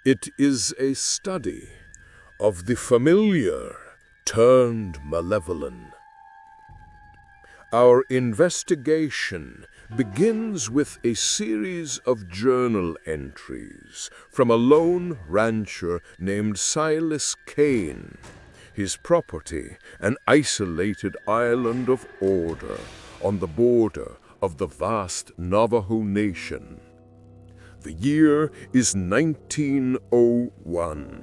It is a study of the familiar turned malevolent. Our investigation begins with a series of journal entries from a lone rancher named Silas Cain, his property an isolated island of order on the border of the vast Navajo Nation. The year is 1901.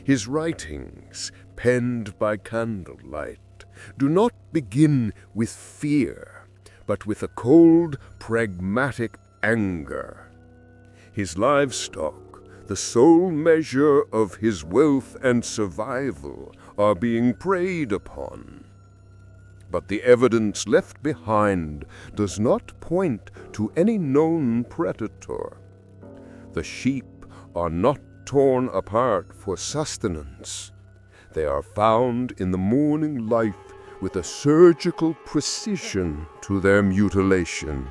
His writings, penned by candlelight, do not begin with fear, but with a cold, pragmatic anger. His livestock, the sole measure of his wealth and survival, are being preyed upon. But the evidence left behind does not point to any known predator. The sheep are not torn apart for sustenance. They are found in the morning light with a surgical precision to their mutilation.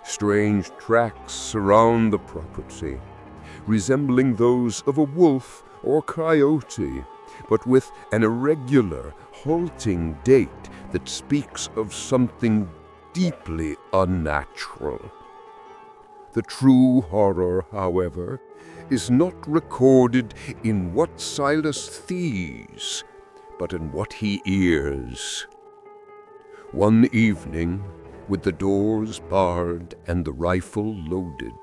Strange tracks surround the property, resembling those of a wolf or coyote, but with an irregular, halting gait that speaks of something deeply unnatural. The true horror, however, is not recorded in what Silas sees, but in what he hears. One evening, with the doors barred and the rifle loaded,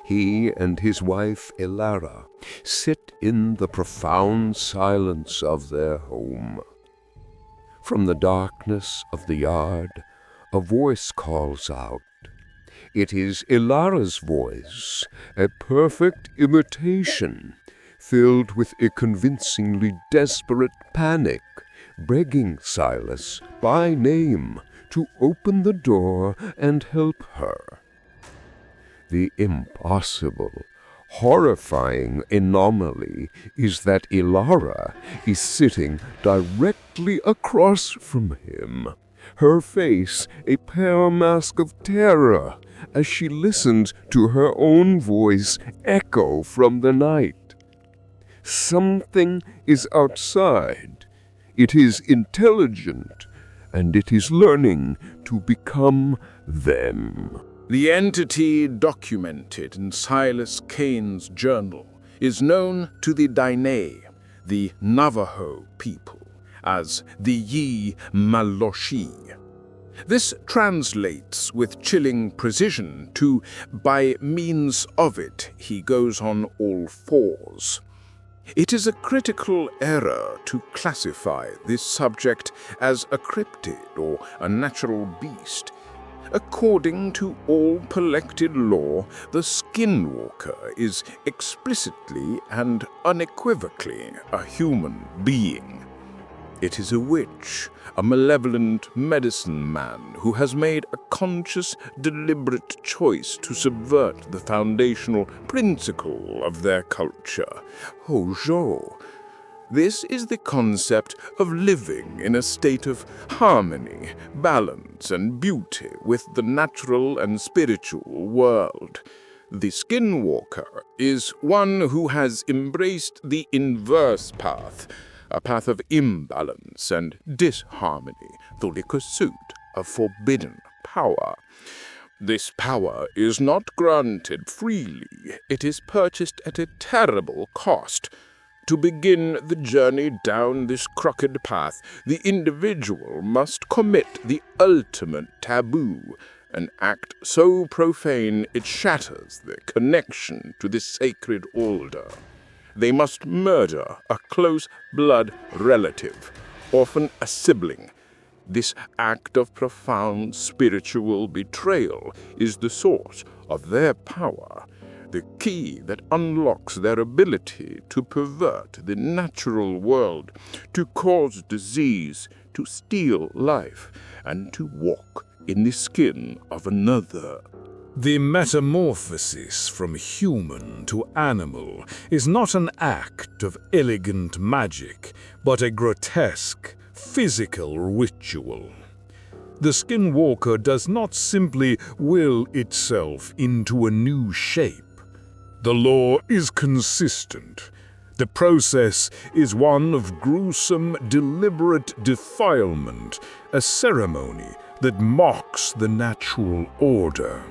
he and his wife Elara sit in the profound silence of their home. From the darkness of the yard, a voice calls out. It is Elara's voice, a perfect imitation, filled with a convincingly desperate panic, begging Silas by name to open the door and help her. The impossible, horrifying anomaly is that Elara is sitting directly across from him, her face a pale mask of terror as she listens to her own voice echo from the night. Something is outside. It is intelligent, and it is learning to become them. The entity documented in Silas Cain's journal is known to the Dene, the Navajo people, as the naaldlooshii. This translates with chilling precision to, by means of it, he goes on all fours. It is a critical error to classify this subject as a cryptid or a natural beast. According to all collected law, the Skinwalker is explicitly and unequivocally a human being. It is a witch, a malevolent medicine man who has made a conscious, deliberate choice to subvert the foundational principle of their culture, Hojo. This is the concept of living in a state of harmony, balance, and beauty with the natural and spiritual world. The Skinwalker is one who has embraced the inverse path, a path of imbalance and disharmony through the pursuit of forbidden power. This power is not granted freely. It is purchased at a terrible cost. To begin the journey down this crooked path, the individual must commit the ultimate taboo, an act so profane it shatters their connection to the sacred order. They must murder a close blood relative, often a sibling. This act of profound spiritual betrayal is the source of their power, the key that unlocks their ability to pervert the natural world, to cause disease, to steal life, and to walk in the skin of another. The metamorphosis from human to animal is not an act of elegant magic, but a grotesque, physical ritual. The Skinwalker does not simply will itself into a new shape. The law is consistent. The process is one of gruesome, deliberate defilement, a ceremony that mocks the natural order.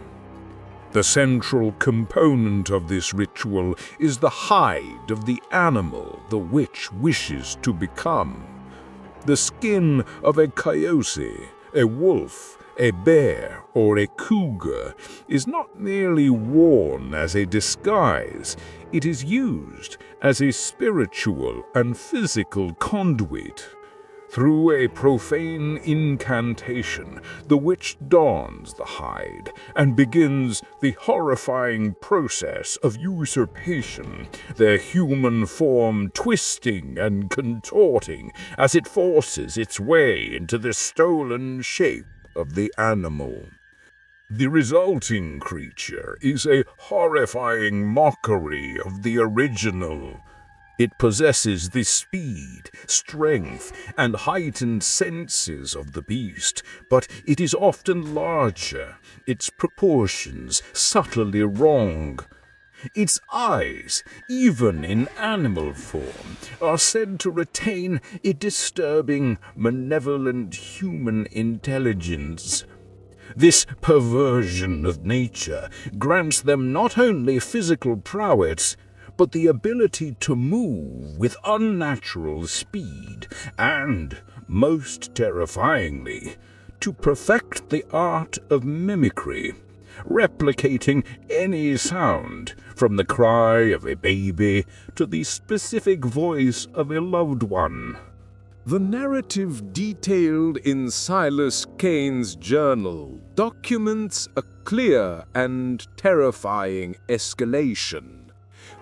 The central component of this ritual is the hide of the animal the witch wishes to become. The skin of a coyote, a wolf, a bear, or a cougar is not merely worn as a disguise, it is used as a spiritual and physical conduit. Through a profane incantation, the witch dons the hide and begins the horrifying process of usurpation, their human form twisting and contorting as it forces its way into the stolen shape of the animal. The resulting creature is a horrifying mockery of the original. It possesses the speed, strength, and heightened senses of the beast, but it is often larger, its proportions subtly wrong. Its eyes, even in animal form, are said to retain a disturbing, malevolent human intelligence. This perversion of nature grants them not only physical prowess, but the ability to move with unnatural speed and, most terrifyingly, to perfect the art of mimicry, replicating any sound, from the cry of a baby to the specific voice of a loved one. The narrative detailed in Silas Cain's journal documents a clear and terrifying escalation.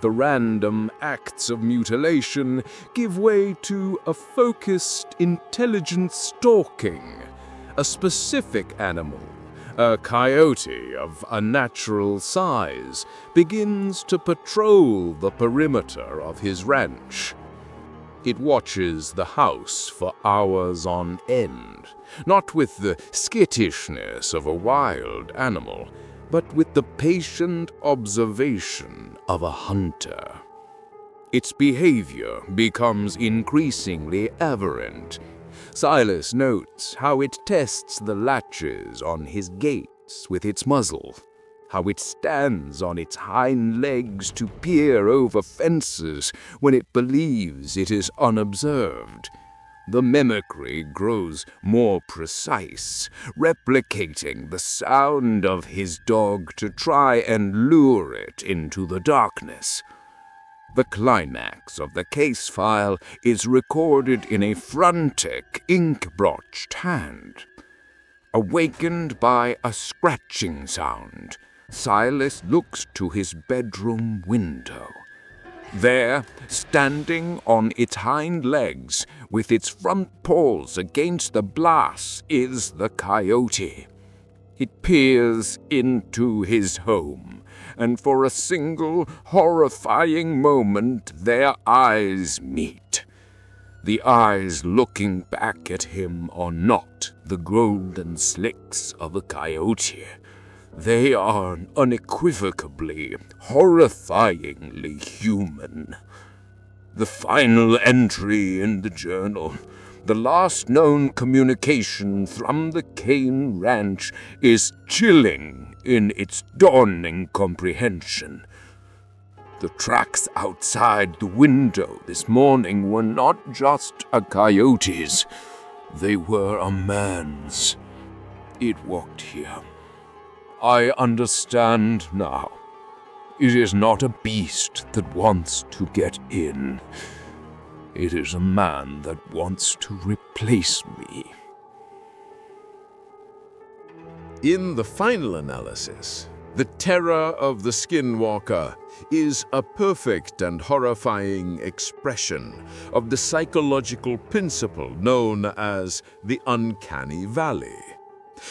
The random acts of mutilation give way to a focused, intelligent stalking. A specific animal, a coyote of unnatural size, begins to patrol the perimeter of his ranch. It watches the house for hours on end, not with the skittishness of a wild animal, but with the patient observation of a hunter. Its behavior becomes increasingly aberrant. Silas notes how it tests the latches on his gates with its muzzle, how it stands on its hind legs to peer over fences when it believes it is unobserved. The mimicry grows more precise, replicating the sound of his dog to try and lure it into the darkness. The climax of the case file is recorded in a frantic, ink-blotched hand. Awakened by a scratching sound, Silas looks to his bedroom window. There, standing on its hind legs, with its front paws against the glass, is the coyote. It peers into his home, and for a single, horrifying moment their eyes meet. The eyes looking back at him are not the golden slicks of a coyote. They are unequivocally, horrifyingly human. The final entry in the journal, the last known communication from the Cain Ranch, is chilling in its dawning comprehension. The tracks outside the window this morning were not just a coyote's, they were a man's. It walked here. I understand now. It is not a beast that wants to get in. It is a man that wants to replace me. In the final analysis, the terror of the Skinwalker is a perfect and horrifying expression of the psychological principle known as the uncanny valley.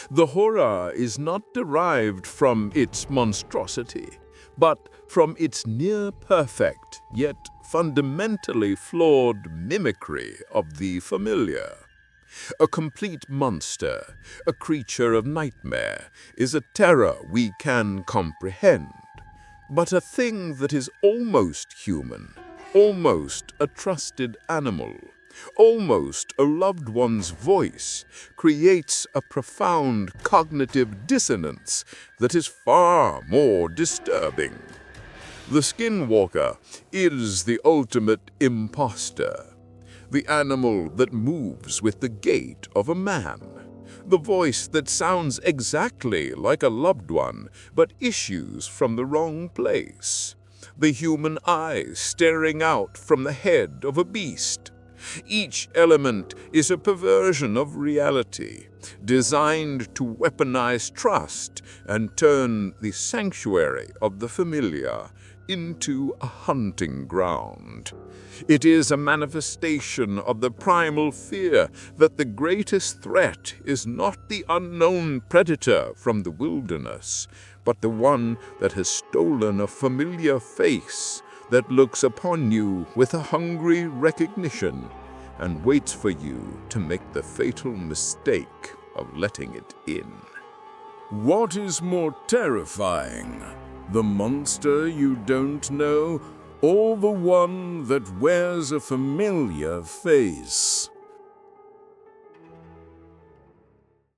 The horror is not derived from its monstrosity, but from its near-perfect, yet fundamentally flawed mimicry of the familiar. A complete monster, a creature of nightmare, is a terror we can comprehend. but a thing that is almost human, almost a trusted animal, almost a loved one's voice, creates a profound cognitive dissonance that is far more disturbing. The Skinwalker is the ultimate imposter, the animal that moves with the gait of a man, the voice that sounds exactly like a loved one but issues from the wrong place, the human eyes staring out from the head of a beast. Each element is a perversion of reality, designed to weaponize trust and turn the sanctuary of the familiar into a hunting ground. It is a manifestation of the primal fear that the greatest threat is not the unknown predator from the wilderness, but the one that has stolen a familiar face that looks upon you with a hungry recognition and waits for you to make the fatal mistake of letting it in. What is more terrifying, the monster you don't know, or the one that wears a familiar face?